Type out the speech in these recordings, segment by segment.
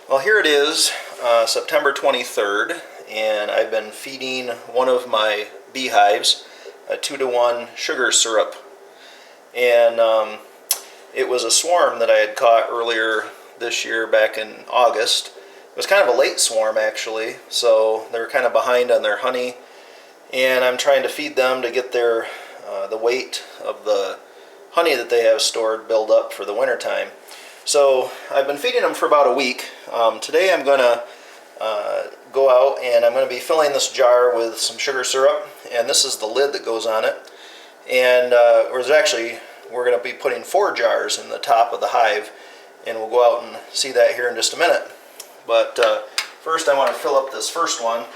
Well, here it is, September 23rd, and I've been feeding one of my beehives a 2-to-1 sugar syrup. And it was a swarm that I had caught earlier this year back in August. It was kind of a late swarm, actually, so they were kind of behind on their honey. And I'm trying to feed them to get their the weight of the honey that they have stored build up for the wintertime. So I've been feeding them for about a week. Today I'm going to go out and I'm going to be filling this jar with some sugar syrup, and this is the lid that goes on it. And we're going to be putting 4 jars in the top of the hive, and we'll go out and see that here in just a minute. But first I want to fill up this first one.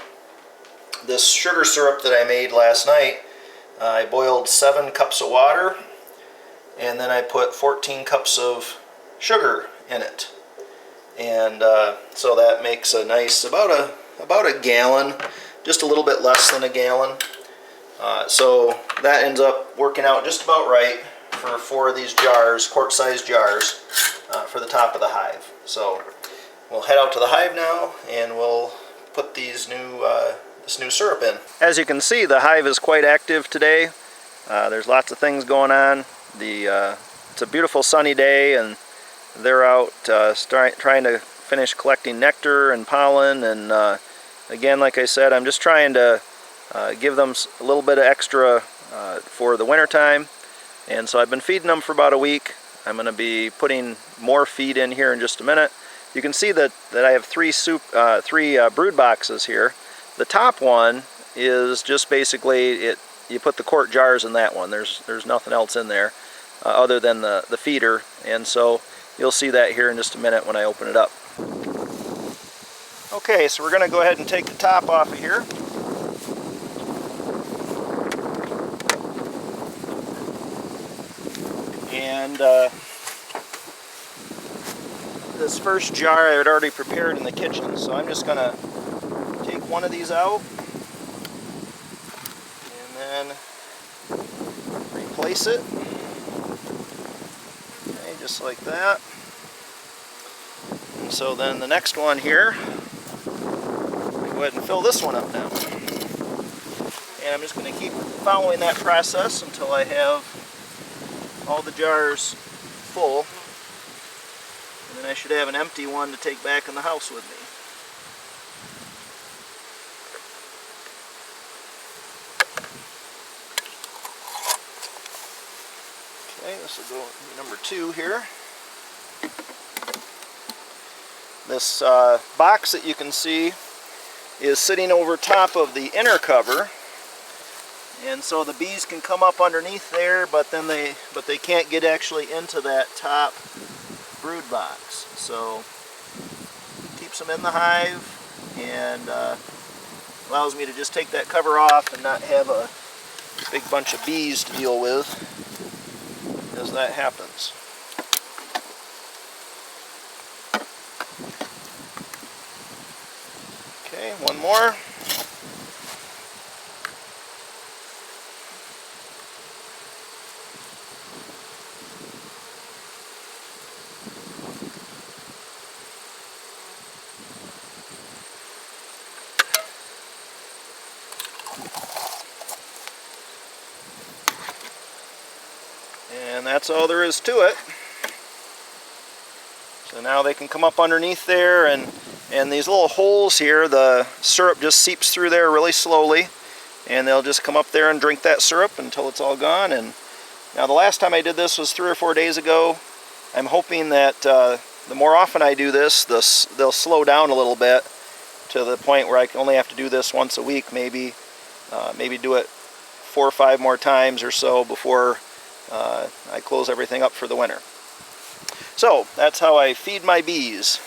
This sugar syrup that I made last night, I boiled 7 cups of water, and then I put 14 cups of sugar in it, and so that makes a nice about a gallon, just a little bit less than a gallon. So that ends up working out just about right for 4 of these jars, quart-sized jars, for the top of the hive. So we'll head out to the hive now, and we'll put these this new syrup in. As you can see, the hive is quite active today. There's lots of things going on. It's a beautiful sunny day, and they're out trying to finish collecting nectar and pollen, and again, like I said, I'm just trying to give them a little bit of extra for the winter time. And so I've been feeding them for about a week. I'm going to be putting more feed in here in just a minute. You can see that I have 3 brood boxes here. The top one is just basically you put the quart jars in that one. There's nothing else in there other than the feeder, and so you'll see that here in just a minute when I open it up. Okay, so we're going to go ahead and take the top off of here. And this first jar I had already prepared in the kitchen, so I'm just going to take one of these out and then replace it. Okay, just like that. And so then the next one here, go ahead and fill this one up now. And I'm just going to keep following that process until I have all the jars full. And then I should have an empty one to take back in the house with me. Okay, this will go number 2 here. This box that you can see is sitting over top of the inner cover, and so the bees can come up underneath there, but they can't get actually into that top brood box. So keeps them in the hive and allows me to just take that cover off and not have a big bunch of bees to deal with as that happens. Okay, one more. And that's all there is to it. So now they can come up underneath there, and these little holes here, the syrup just seeps through there really slowly, and they'll just come up there and drink that syrup until it's all gone. And now the last time I did this was 3 or 4 days ago. I'm hoping that the more often I do this, they'll slow down a little bit to the point where I can only have to do this once a week, maybe do it 4 or 5 more times or so before I close everything up for the winter. So that's how I feed my bees.